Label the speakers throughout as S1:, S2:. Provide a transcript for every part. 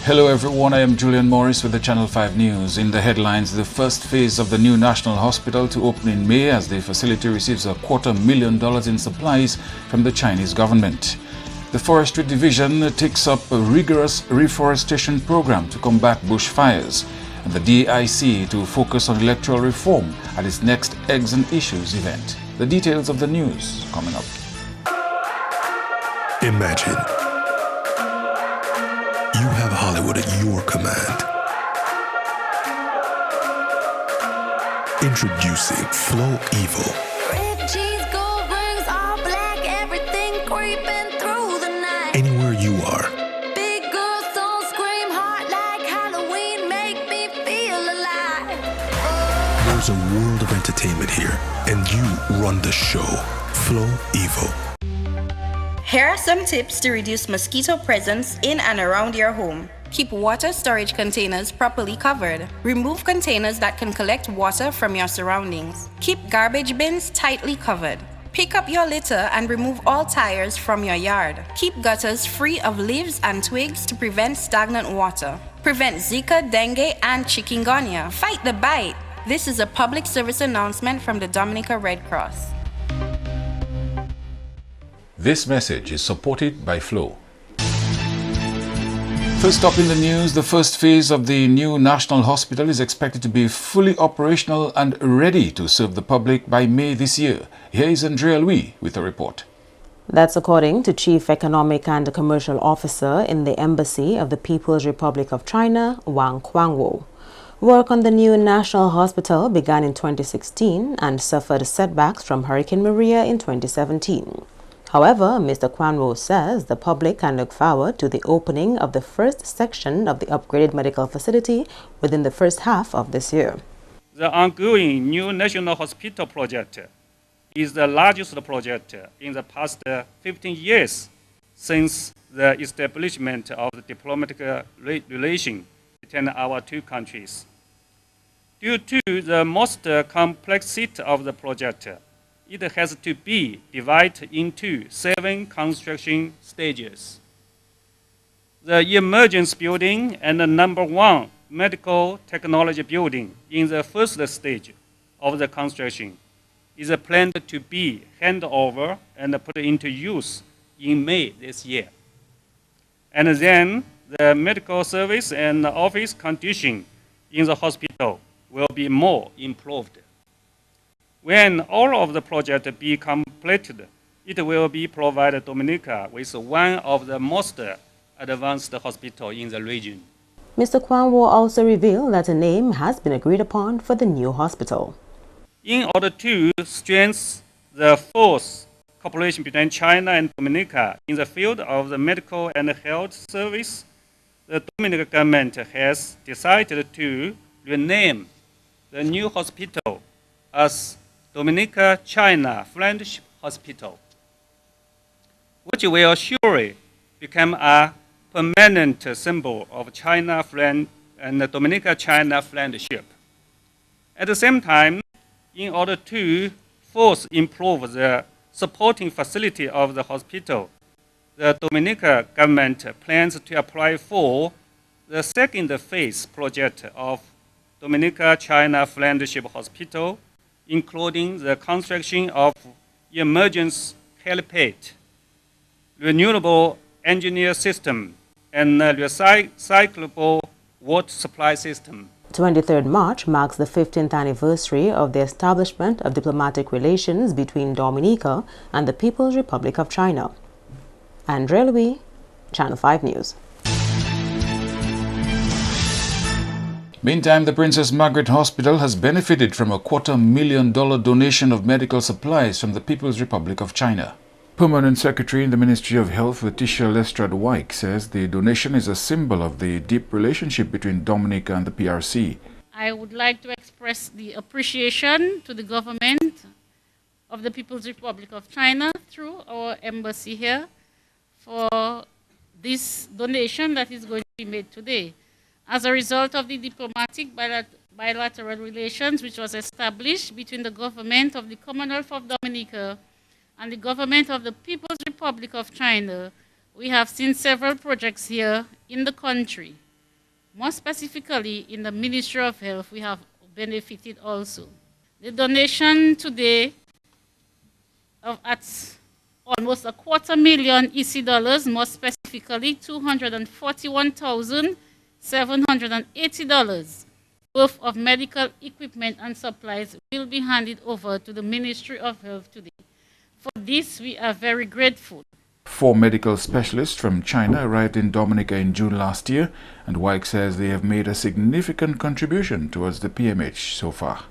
S1: Hello everyone, I am Julian Morris with the Channel 5 News. In the headlines, the first phase of the new National Hospital to open in May as the facility receives $250,000 in supplies from the Chinese government. The Forestry Division takes up a rigorous reforestation program to combat bushfires, and the DIC to focus on electoral reform at its next Eggs and Issues event. The details of the news coming up.
S2: Imagine you have Hollywood at your command. Introducing Flow Evil.
S3: Red cheese, gold rings, all black, everything creeping through the night.
S2: Anywhere you are.
S3: Big girls don't scream hard like Halloween, make me feel alive.
S2: There's a world of entertainment here, and you run the show. Flow Evil.
S4: Here are some tips to reduce mosquito presence in and around your home. Keep water storage containers properly covered. Remove containers that can collect water from your surroundings. Keep garbage bins tightly covered. Pick up your litter and remove all tires from your yard. Keep gutters free of leaves and twigs to prevent stagnant water. Prevent Zika, dengue, and chikungunya. Fight the bite. This is a public service announcement from the Dominica Red Cross.
S1: This message is supported by Flow. First up in the news, the first phase of the new National Hospital is expected to be fully operational and ready to serve the public by May this year. Here is Andrea Louis with a report.
S5: That's according to Chief Economic and Commercial Officer in the Embassy of the People's Republic of China, Wang Quangwo. Work on the new National Hospital began in 2016 and suffered setbacks from Hurricane Maria in 2017. However, Mr. Quanwo says the public can look forward to the opening of the first section of the upgraded medical facility within the first half of this year.
S6: The ongoing new National Hospital project is the largest project in the past 15 years since the establishment of the diplomatic relation between our two countries. Due to the most complexity of the project, it has to be divided into 7 construction stages. The emergency building and the number 1 medical technology building in the first stage of the construction is planned to be handed over and put into use in May this year. And then the medical service and office condition in the hospital will be more improved. When all of the project be completed, it will be provided Dominica with one of the most advanced hospitals in the region.
S5: Mr. Quanwo also revealed that a name has been agreed upon for the new hospital.
S6: In order to strengthen the force cooperation between China and Dominica in the field of the medical and health service, the Dominican government has decided to rename the new hospital as Dominica-China Friendship Hospital, which will surely become a permanent symbol of China and Dominica-China friendship. At the same time, in order to further improve the supporting facility of the hospital, the Dominica government plans to apply for the second phase project of Dominica-China Friendship Hospital, including the construction of emergency helipad, renewable engineer system, and recyclable water supply system.
S5: 23rd March marks the 15th anniversary of the establishment of diplomatic relations between Dominica and the People's Republic of China. Andrea Louis, Channel 5 News.
S1: Meantime, the Princess Margaret Hospital has benefited from a $250,000 donation of medical supplies from the People's Republic of China. Permanent Secretary in the Ministry of Health, Letitia Lestrade-Wyke, says the donation is a symbol of the deep relationship between Dominica and the PRC.
S7: I would like to express the appreciation to the government of the People's Republic of China through our embassy here for this donation that is going to be made today. As a result of the diplomatic bilateral relations which was established between the government of the Commonwealth of Dominica and the government of the People's Republic of China, we have seen several projects here in the country More specifically, in the Ministry of Health, we have benefited also. The donation today of at almost $250,000 EC dollars, more specifically $241,780 worth of medical equipment and supplies will be handed over to the Ministry of Health today. For this, we are very grateful.
S1: 4 medical specialists from China arrived in Dominica in June last year, and Wyke says they have made a significant contribution towards the PMH so far.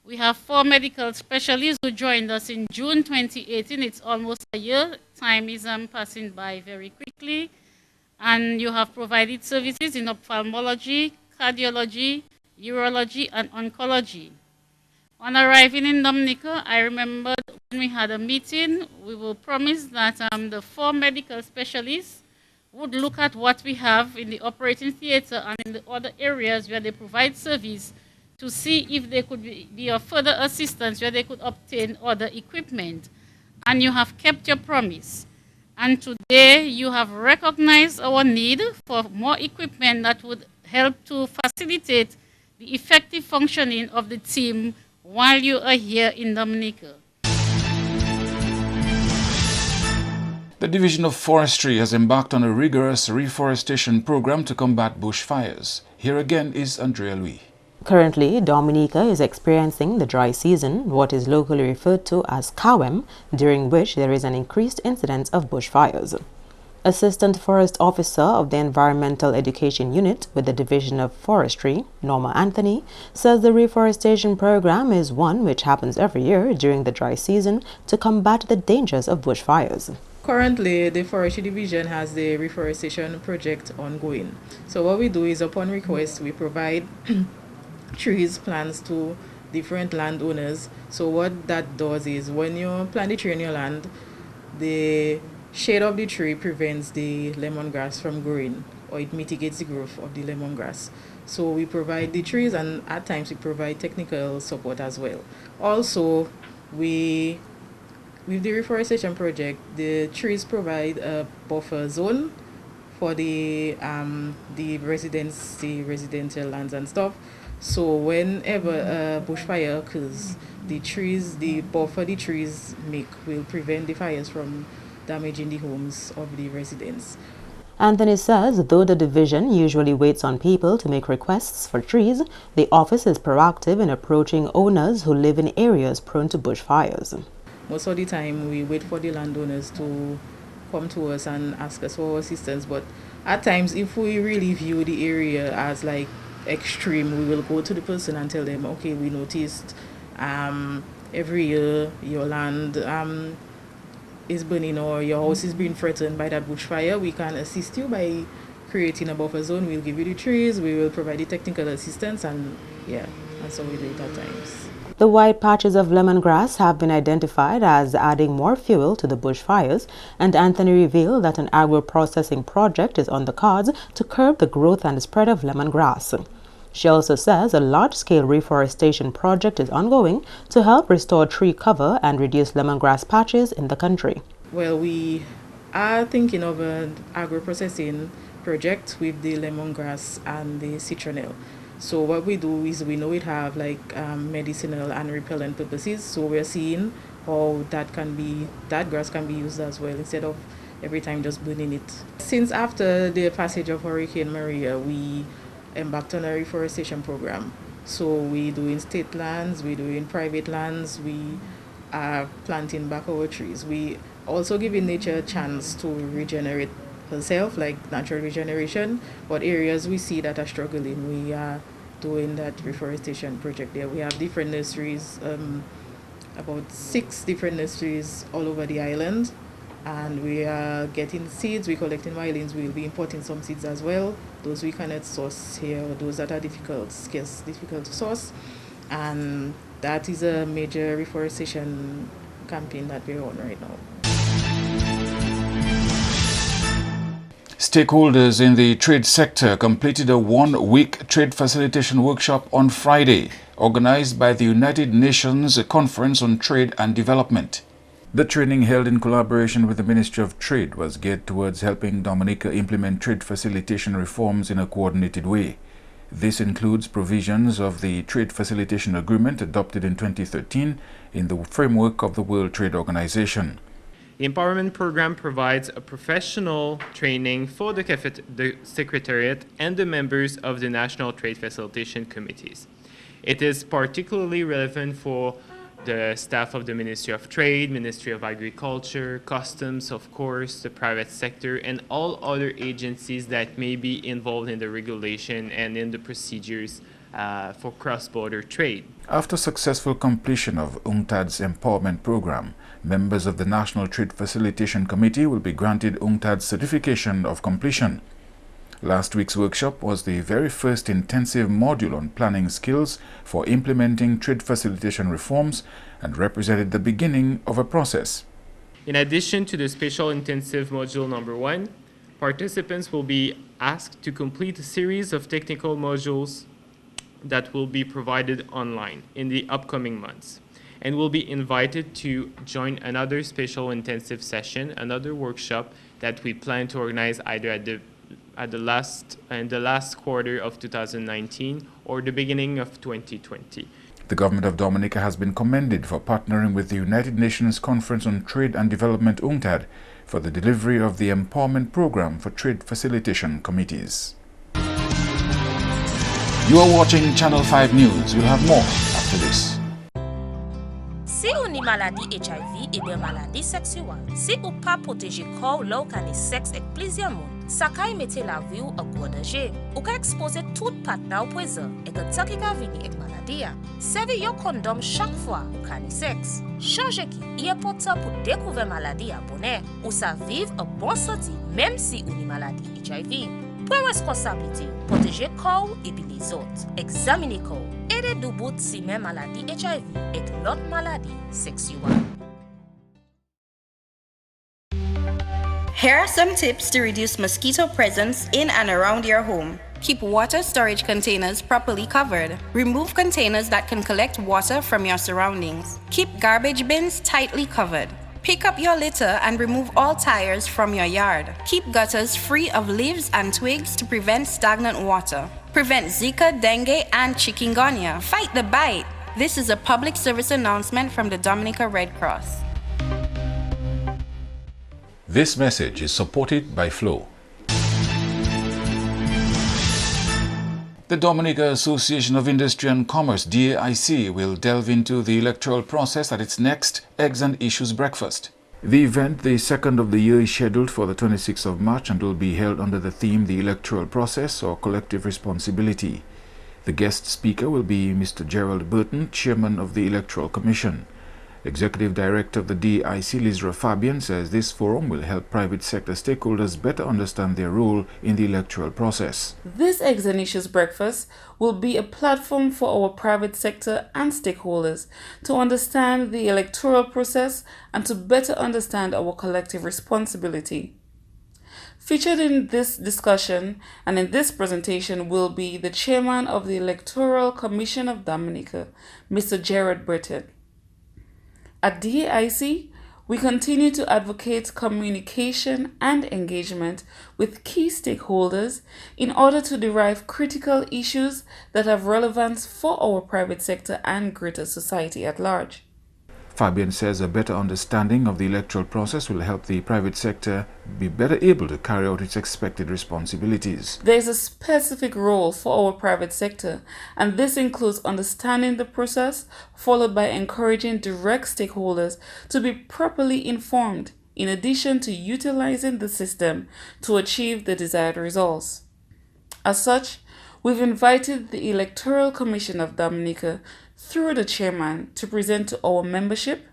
S7: We have 4 medical specialists who joined us in June 2018. It's almost a year. Time is passing by very quickly. And you have provided services in ophthalmology, cardiology, urology, and oncology. On arriving in Dominica, I remember when we had a meeting, we were promised that the 4 medical specialists would look at what we have in the operating theater and in the other areas where they provide service to see if there could be of further assistance where they could obtain other equipment. And you have kept your promise. And today you have recognized our need for more equipment that would help to facilitate the effective functioning of the team while you are here in Dominica.
S1: The Division of Forestry has embarked on a rigorous reforestation program to combat bushfires. Here again is Andrea Louis.
S5: Currently, Dominica is experiencing the dry season, what is locally referred to as Kawem, during which there is an increased incidence of bushfires. Assistant Forest Officer of the Environmental Education Unit with the Division of Forestry, Norma Anthony, says the reforestation program is one which happens every year during the dry season to combat the dangers of bushfires.
S8: Currently, the Forestry Division has the reforestation project ongoing. So what we do is, upon request, we provide trees, plants to different landowners. So what that does is, when you plant the tree on your land, the shade of the tree prevents the lemongrass from growing, or it mitigates the growth of the lemongrass. So we provide the trees, and at times we provide technical support as well. Also, with the reforestation project, the trees provide a buffer zone for the residential lands and stuff. So whenever a bushfire occurs, the buffer the trees make will prevent the fires from damaging the homes of the residents.
S5: Anthony says though the division usually waits on people to make requests for trees, the office is proactive in approaching owners who live in areas prone to bushfires.
S8: Most of the time we wait for the landowners to come to us and ask us for assistance, but at times if we really view the area as like extreme, we will go to the person and tell them, okay, we noticed every year your land is burning or your house is being threatened by that bushfire. We can assist you by creating a buffer zone. We'll give you the trees, we will provide the technical assistance, and yeah, that's how we do it at times.
S5: The white patches of lemongrass have been identified as adding more fuel to the bushfires, and Anthony revealed that an agro-processing project is on the cards to curb the growth and spread of lemongrass. She also says a large-scale reforestation project is ongoing to help restore tree cover and reduce lemongrass patches in the country.
S8: Well, we are thinking of an agro-processing project with the lemongrass and the citronelle. So what we do is, we know it have like medicinal and repellent purposes. So we're seeing how that grass can be used as well, instead of every time just burning it. Since after the passage of Hurricane Maria, we embarked on a reforestation program. So we do in state lands, we do in private lands, we are planting back our trees. We also giving nature a chance to regenerate herself, like natural regeneration. But areas we see that are struggling, we are doing that reforestation project there. We have different nurseries, about 6 different nurseries all over the island, and we are getting seeds, we're collecting violins, we'll be importing some seeds as well. Those we cannot source here, those that are difficult to source. And that is a major reforestation campaign that we're on right now.
S1: Stakeholders in the trade sector completed a one-week trade facilitation workshop on Friday, organized by the United Nations Conference on Trade and Development. The training, held in collaboration with the Ministry of Trade, was geared towards helping Dominica implement trade facilitation reforms in a coordinated way. This includes provisions of the Trade Facilitation Agreement adopted in 2013 in the framework of the World Trade Organization.
S9: The Empowerment Program provides a professional training for the Secretariat and the members of the National Trade Facilitation Committees. It is particularly relevant for the staff of the Ministry of Trade, Ministry of Agriculture, Customs, of course, the private sector, and all other agencies that may be involved in the regulation and in the procedures for cross-border trade.
S1: After successful completion of UNCTAD's Empowerment Program, members of the National Trade Facilitation Committee will be granted UNCTAD's Certification of Completion. Last week's workshop was the very first intensive module on planning skills for implementing trade facilitation reforms and represented the beginning of a process.
S9: In addition to the special intensive module number 1, participants will be asked to complete a series of technical modules that will be provided online in the upcoming months, and will be invited to join another special intensive session, another workshop that we plan to organize either in the last quarter of 2019 or the beginning of 2020.
S1: The government of Dominica has been commended for partnering with the United Nations Conference on Trade and Development UNCTAD for the delivery of the Empowerment Program for Trade Facilitation Committees. You are watching Channel 5 News. We'll have more after this.
S10: Si ou ni maladie HIV et bien maladie sexuelle, si ou pas protéger corps lors qu'à ni sexe avec plusieurs monde, ça kay mette la vie ou en gros danger. Ou ka expose tout partenaire au poison et que ça qui ka vini avec maladie. Servi yo condom chaque fois ou ka ni sexe. Changer qui est important pour découvrir maladie à bonheur ou ça vivre un bon sorti même si ou ni maladie HIV. Pour responsabilité, protéger corps et puis les autres. Examiner corps. Aider du bout si même maladie HIV et l'autre maladie sexuelle.
S4: Here are some tips to reduce mosquito presence in and around your home. Keep water storage containers properly covered. Remove containers that can collect water from your surroundings. Keep garbage bins tightly covered. Pick up your litter and remove all tires from your yard. Keep gutters free of leaves and twigs to prevent stagnant water. Prevent Zika, dengue, and chikungunya. Fight the bite. This is a public service announcement from the Dominica Red Cross.
S1: This message is supported by Flow. The Dominica Association of Industry and Commerce, DAIC, will delve into the electoral process at its next Eggs and Issues Breakfast. The event, the second of the year, is scheduled for the 26th of March and will be held under the theme The Electoral Process or Collective Responsibility. The guest speaker will be Mr. Gerald Burton, Chairman of the Electoral Commission. Executive Director of the DIC, Lizra Fabian, says this forum will help private sector stakeholders better understand their role in the electoral process.
S8: This Eggs and Issues Breakfast will be a platform for our private sector and stakeholders to understand the electoral process and to better understand our collective responsibility. Featured in this discussion and in this presentation will be the Chairman of the Electoral Commission of Dominica, Mr. Gerald Burton. At DAIC, we continue to advocate communication and engagement with key stakeholders in order to derive critical issues that have relevance for our private sector and greater society at large.
S1: Fabian says a better understanding of the electoral process will help the private sector be better able to carry out its expected responsibilities.
S8: There is a specific role for our private sector, and this includes understanding the process, followed by encouraging direct stakeholders to be properly informed, in addition to utilizing the system to achieve the desired results. As such, we've invited the Electoral Commission of Dominica through the chairman to present to our membership,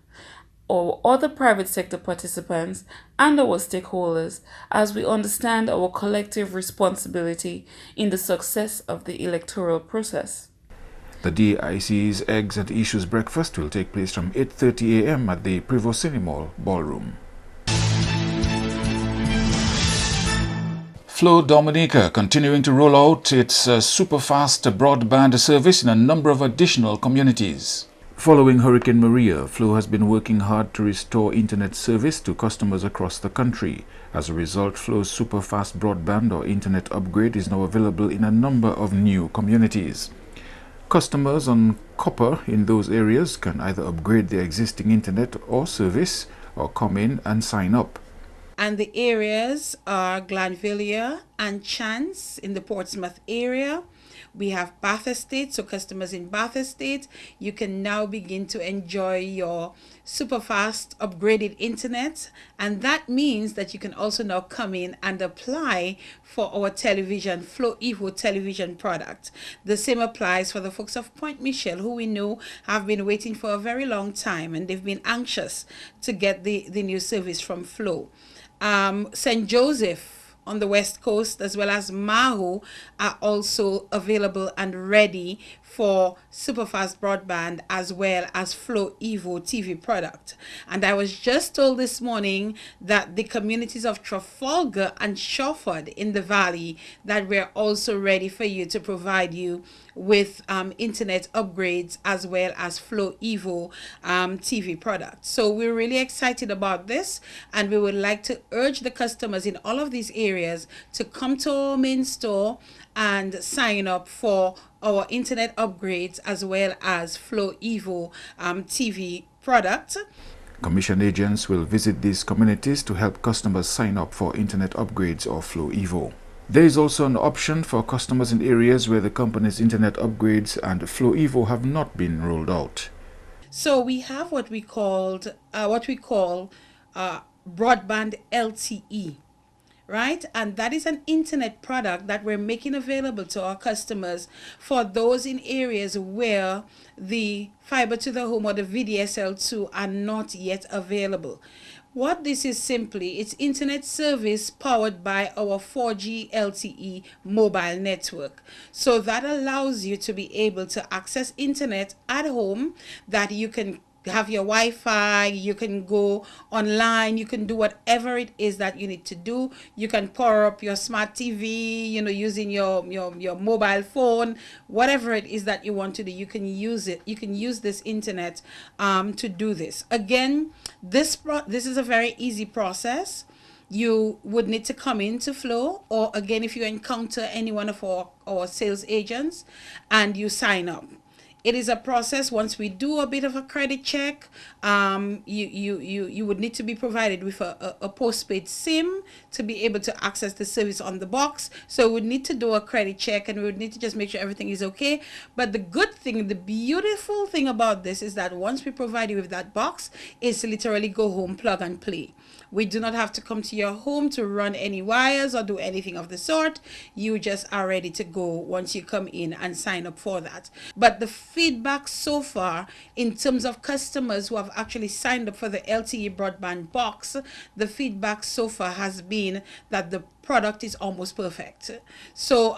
S8: our other private sector participants, and our stakeholders as we understand our collective responsibility in the success of the electoral process.
S1: The DIC's Eggs and Issues Breakfast will take place from 8:30 a.m. at the Prevost Cinema Ballroom. Flow Dominica continuing to roll out its super-fast broadband service in a number of additional communities. Following Hurricane Maria, Flow has been working hard to restore internet service to customers across the country. As a result, Flow's super-fast broadband or internet upgrade is now available in a number of new communities. Customers on copper in those areas can either upgrade their existing internet or service or come in and sign up.
S11: And the areas are Glanvilla and Chance in the Portsmouth area. We have Bath Estate, so customers in Bath Estate, you can now begin to enjoy your super fast upgraded internet, and that means that you can also now come in and apply for our television, Flow Evo television product. The same applies for the folks of Point Michel, who we know have been waiting for a very long time, and they've been anxious to get the new service from Flow. St. Joseph on the West Coast as well as Maho are also available and ready for superfast broadband as well as Flow Evo TV product. And I was just told this morning that the communities of Trafalgar and Shawford in the Valley that we're also ready for you to provide you with internet upgrades as well as Flow Evo TV product. So we're really excited about this, and we would like to urge the customers in all of these areas to come to our main store and sign up for our internet upgrades as well as Flow Evo TV product.
S1: Commission agents will visit these communities to help customers sign up for internet upgrades or Flow Evo. There is also an option for customers in areas where the company's internet upgrades and Flow Evo have not been rolled out.
S11: So we have what we call broadband LTE, right? And that is an internet product that we're making available to our customers for those in areas where the fiber to the home or the VDSL2 are not yet available. What this is simply, it's internet service powered by our 4G LTE mobile network. So that allows you to be able to access internet at home, that you can have your Wi-Fi, you can go online, you can do whatever it is that you need to do. You can power up your smart TV, using your mobile phone, whatever it is that you want to do, you can use it. You can use this internet to do this. Again, this is a very easy process. You would need to come into Flow, or again, if you encounter any one of our sales agents and you sign up. It is a process. Once we do a bit of a credit check, you would need to be provided with a postpaid SIM to be able to access the service on the box. So we would need to do a credit check, and we would need to just make sure everything is okay. But the good thing, the beautiful thing about this is that once we provide you with that box, it's literally go home, plug and play. We do not have to come to your home to run any wires or do anything of the sort. You just are ready to go once you come in and sign up for that. But the feedback so far in terms of customers who have actually signed up for the LTE broadband box, the feedback so far has been that the product is almost perfect. So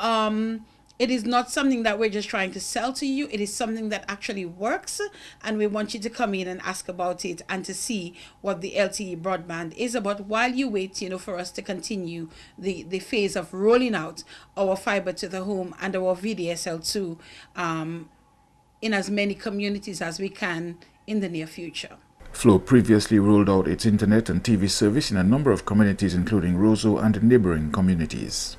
S11: it is not something that we're just trying to sell to you. It is something that actually works, and we want you to come in and ask about it and to see what the LTE broadband is about while you wait, for us to continue the phase of rolling out our fiber to the home and our VDSL2 in as many communities as we can in the near future.
S1: Flow previously rolled out its internet and TV service in a number of communities, including Roseau and neighboring communities.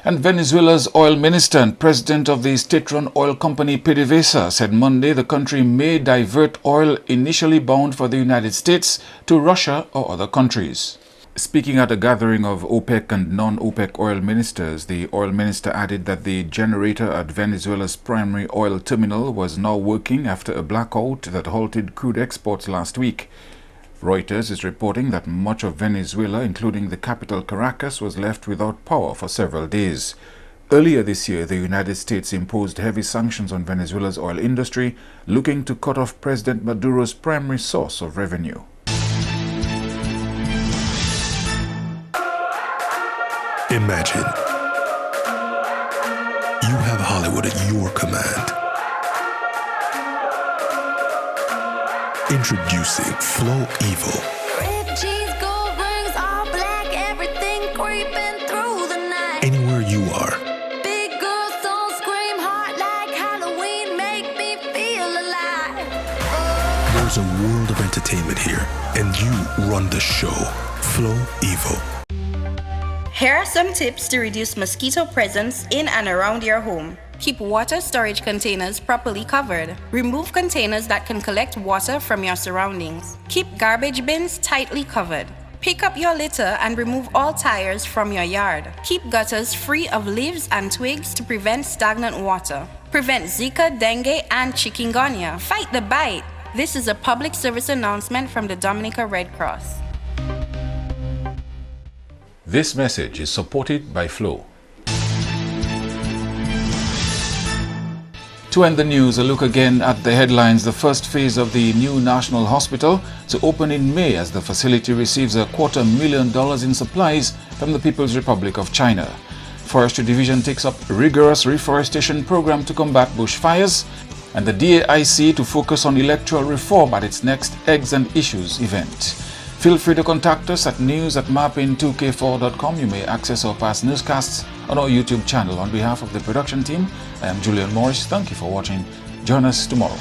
S1: And Venezuela's oil minister and president of the state-run oil company PDVSA said Monday the country may divert oil initially bound for the United States to Russia or other countries. Speaking at a gathering of OPEC and non-OPEC oil ministers, the oil minister added that the generator at Venezuela's primary oil terminal was now working after a blackout that halted crude exports last week. Reuters is reporting that much of Venezuela, including the capital Caracas, was left without power for several days. Earlier this year, the United States imposed heavy sanctions on Venezuela's oil industry, looking to cut off President Maduro's primary source of revenue.
S2: Imagine you have Hollywood at your command. Introducing Flow Evo.
S3: Red cheese, gold rings, all black, everything creeping through the night.
S2: Anywhere you are,
S3: Big girls don't scream hard like Halloween.
S2: There's a world of entertainment here, and you run the show. Flow Evo.
S4: Here are some tips to reduce mosquito presence in and around your home. Keep water storage containers properly covered. Remove containers that can collect water from your surroundings. Keep garbage bins tightly covered. Pick up your litter and remove all tires from your yard. Keep gutters free of leaves and twigs to prevent stagnant water. Prevent Zika, dengue, and chikungunya. Fight the bite. This is a public service announcement from the Dominica Red Cross.
S1: This message is supported by Flow. To end the news, a look again at the headlines. The first phase of the new National Hospital to open in May as the facility receives $250,000 in supplies from the People's Republic of China. Forestry Division takes up rigorous reforestation program to combat bushfires, and the DAIC to focus on electoral reform at its next Eggs and Issues event. Feel free to contact us at news@marpin2k4.com. You may access our past newscasts on our YouTube channel. On behalf of the production team, I am Julian Morris. Thank you for watching. Join us tomorrow.